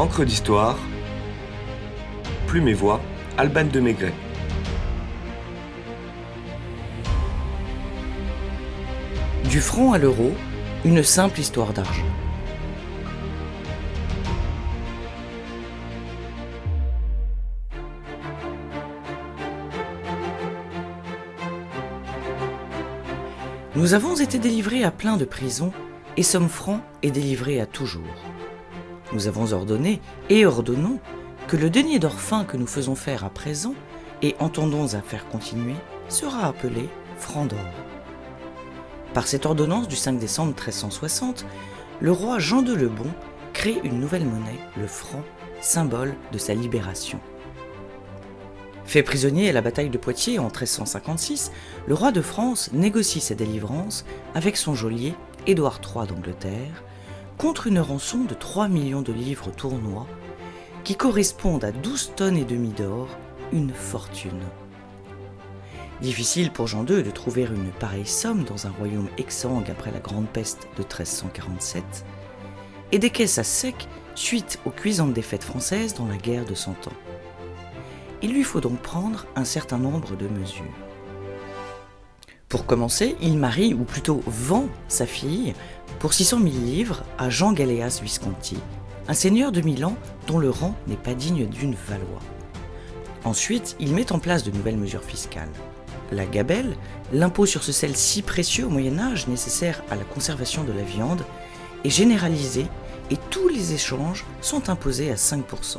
Encre d'histoire, Plume et Voix, Alban de Maigret. Du franc à l'euro, une simple histoire d'argent. Nous avons été délivrés à plein de prisons, et sommes francs et délivrés à toujours. Nous avons ordonné et ordonnons que le denier d'or fin que nous faisons faire à présent, et entendons à faire continuer, sera appelé franc d'or. Par cette ordonnance du 5 décembre 1360, le roi Jean II le Bon crée une nouvelle monnaie, le franc, symbole de sa libération. Fait prisonnier à la bataille de Poitiers en 1356, le roi de France négocie sa délivrance avec son geôlier Édouard III d'Angleterre contre une rançon de 3 millions de livres tournois qui correspondent à 12 tonnes et demie d'or, une fortune. Difficile pour Jean II de trouver une pareille somme dans un royaume exsangue après la grande peste de 1347 et des caisses à sec suite aux cuisantes défaites françaises dans la guerre de 100 ans. Il lui faut donc prendre un certain nombre de mesures. Pour commencer, il marie, ou plutôt vend sa fille, pour 600 000 livres à Jean Galéas Visconti, un seigneur de Milan dont le rang n'est pas digne d'une Valois. Ensuite, il met en place de nouvelles mesures fiscales. La gabelle, l'impôt sur ce sel si précieux au Moyen-Âge nécessaire à la conservation de la viande, est généralisé et tous les échanges sont imposés à 5%.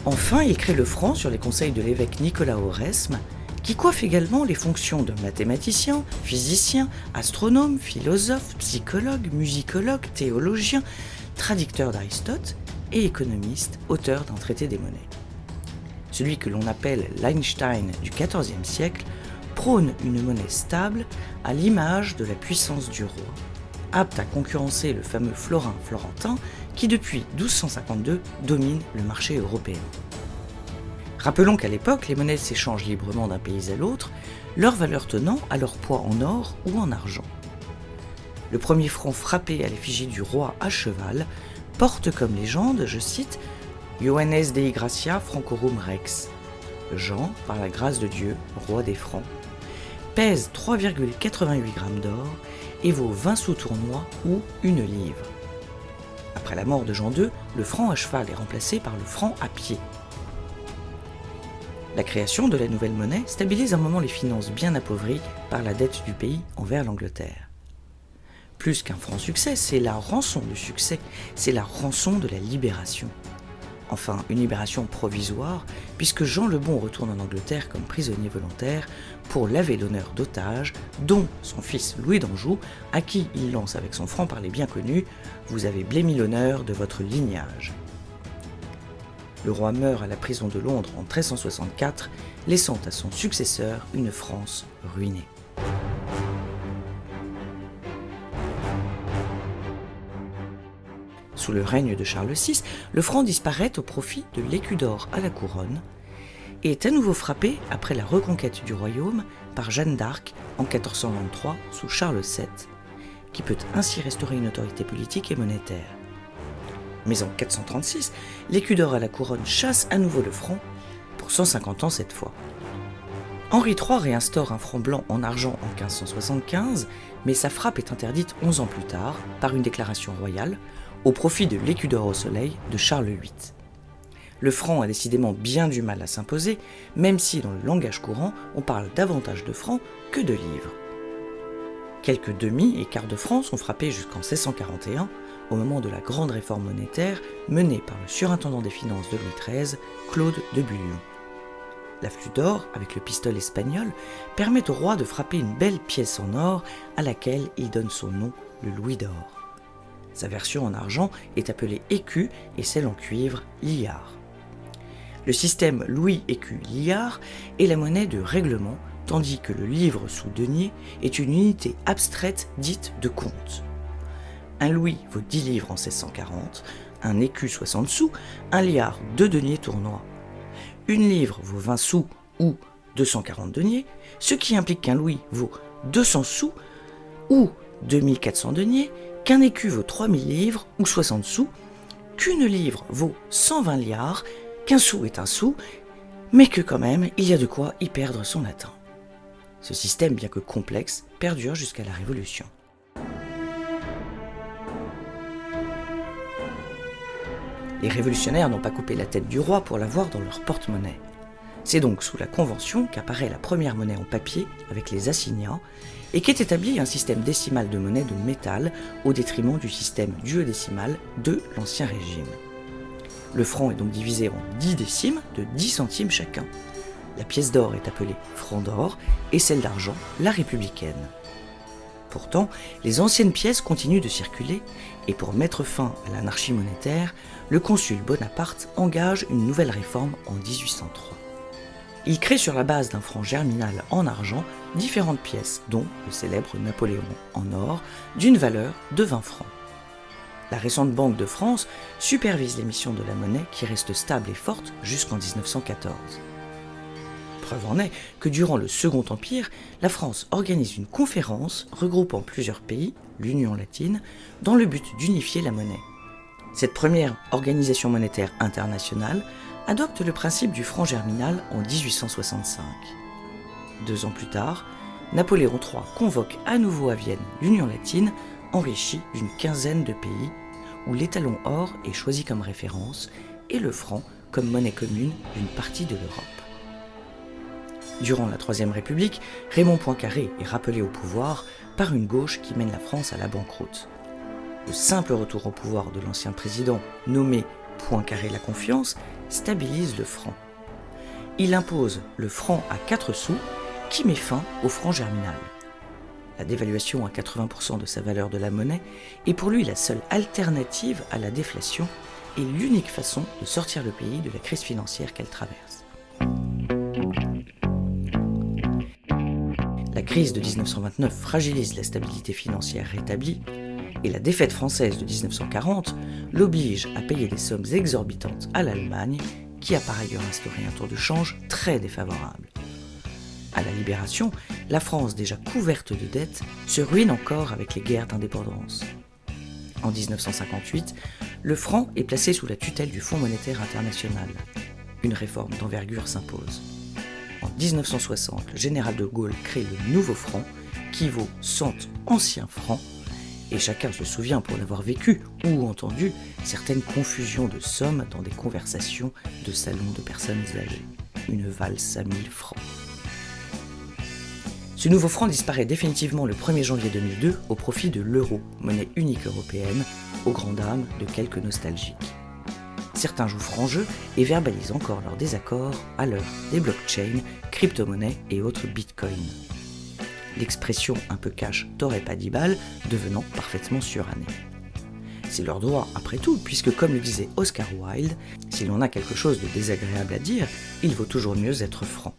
Enfin, il crée le franc sur les conseils de l'évêque Nicolas Oresme, qui coiffe également les fonctions de mathématicien, physicien, astronome, philosophe, psychologue, musicologue, théologien, traducteur d'Aristote et économiste, auteur d'un traité des monnaies. Celui que l'on appelle l'Einstein du XIVe siècle prône une monnaie stable à l'image de la puissance du roi, apte à concurrencer le fameux florin florentin qui depuis 1252 domine le marché européen. Rappelons qu'à l'époque, les monnaies s'échangent librement d'un pays à l'autre, leur valeur tenant à leur poids en or ou en argent. Le premier franc frappé à l'effigie du roi à cheval porte comme légende, je cite, « Ioannes Dei Gratia Francorum Rex » Jean, par la grâce de Dieu, roi des francs, pèse 3,88 grammes d'or et vaut 20 sous tournois ou une livre. Après la mort de Jean II, le franc à cheval est remplacé par le franc à pied. La création de la nouvelle monnaie stabilise un moment les finances bien appauvries par la dette du pays envers l'Angleterre. Plus qu'un franc succès, c'est la rançon du succès, c'est la rançon de la libération. Enfin, une libération provisoire, puisque Jean le Bon retourne en Angleterre comme prisonnier volontaire pour laver l'honneur d'otages, dont son fils Louis d'Anjou, à qui il lance avec son franc-parler bien connu « Vous avez blêmi l'honneur de votre lignage ». Le roi meurt à la prison de Londres en 1364, laissant à son successeur une France ruinée. Sous le règne de Charles VI, le franc disparaît au profit de l'écu d'or à la couronne et est à nouveau frappé après la reconquête du royaume par Jeanne d'Arc en 1423 sous Charles VII, qui peut ainsi restaurer une autorité politique et monétaire. Mais en 436, l'écu d'or à la couronne chasse à nouveau le franc, pour 150 ans cette fois. Henri III réinstaure un franc blanc en argent en 1575, mais sa frappe est interdite 11 ans plus tard par une déclaration royale, au profit de l'écu d'or au soleil de Charles VIII. Le franc a décidément bien du mal à s'imposer, même si dans le langage courant, on parle davantage de francs que de livres. Quelques demi et quarts de francs sont frappés jusqu'en 1641, au moment de la grande réforme monétaire menée par le surintendant des finances de Louis XIII, Claude de Bullion. L'afflux d'or, avec le pistolet espagnol, permet au roi de frapper une belle pièce en or à laquelle il donne son nom, le louis d'or. Sa version en argent est appelée écu et celle en cuivre, liard. Le système louis-écu-liard est la monnaie de règlement, tandis que le livre sous denier est une unité abstraite dite de compte. Un louis vaut 10 livres en 1640, un écu 60 sous, un liard 2 deniers tournois. Une livre vaut 20 sous ou 240 deniers, ce qui implique qu'un louis vaut 200 sous ou 2400 deniers, qu'un écu vaut 3000 livres ou 60 sous, qu'une livre vaut 120 liards, qu'un sou est un sou, mais que quand même, il y a de quoi y perdre son latin. Ce système, bien que complexe, perdure jusqu'à la Révolution. Les révolutionnaires n'ont pas coupé la tête du roi pour l'avoir dans leur porte-monnaie. C'est donc sous la Convention qu'apparaît la première monnaie en papier avec les assignats et qu'est établi un système décimal de monnaie de métal au détriment du système duodécimal de l'Ancien Régime. Le franc est donc divisé en 10 décimes de 10 centimes chacun. La pièce d'or est appelée franc d'or et celle d'argent la républicaine. Pourtant, les anciennes pièces continuent de circuler et pour mettre fin à l'anarchie monétaire, le consul Bonaparte engage une nouvelle réforme en 1803. Il crée sur la base d'un franc germinal en argent différentes pièces, dont le célèbre Napoléon en or, d'une valeur de 20 francs. La récente Banque de France supervise l'émission de la monnaie qui reste stable et forte jusqu'en 1914. Preuve en est que durant le Second Empire, la France organise une conférence regroupant plusieurs pays, l'Union latine, dans le but d'unifier la monnaie. Cette première organisation monétaire internationale adopte le principe du franc germinal en 1865. 2 ans plus tard, Napoléon III convoque à nouveau à Vienne l'Union latine, enrichie d'une quinzaine de pays, où l'étalon or est choisi comme référence et le franc comme monnaie commune d'une partie de l'Europe. Durant la Troisième République, Raymond Poincaré est rappelé au pouvoir par une gauche qui mène la France à la banqueroute. Le simple retour au pouvoir de l'ancien président, nommé Poincaré la Confiance, stabilise le franc. Il impose le franc à 4 sous, qui met fin au franc germinal. La dévaluation à 80% de sa valeur de la monnaie est pour lui la seule alternative à la déflation et l'unique façon de sortir le pays de la crise financière qu'elle traverse. La crise de 1929 fragilise la stabilité financière rétablie et la défaite française de 1940 l'oblige à payer des sommes exorbitantes à l'Allemagne qui a par ailleurs instauré un taux de change très défavorable. À la Libération, la France, déjà couverte de dettes, se ruine encore avec les guerres d'indépendance. En 1958, le franc est placé sous la tutelle du Fonds monétaire international. Une réforme d'envergure s'impose. En 1960, le général de Gaulle crée le nouveau franc, qui vaut 100 anciens francs, et chacun se souvient pour l'avoir vécu ou entendu certaines confusions de sommes dans des conversations de salons de personnes âgées. Une valse à 1000 francs. Ce nouveau franc disparaît définitivement le 1er janvier 2002 au profit de l'euro, monnaie unique européenne, aux grandes dames de quelques nostalgiques. Certains jouent franc jeu et verbalisent encore leur désaccord à l'heure des blockchains, crypto-monnaies et autres bitcoins. L'expression un peu cash t'aurait pas dit balle devenant parfaitement surannée. C'est leur droit après tout, puisque comme le disait Oscar Wilde, si l'on a quelque chose de désagréable à dire, il vaut toujours mieux être franc.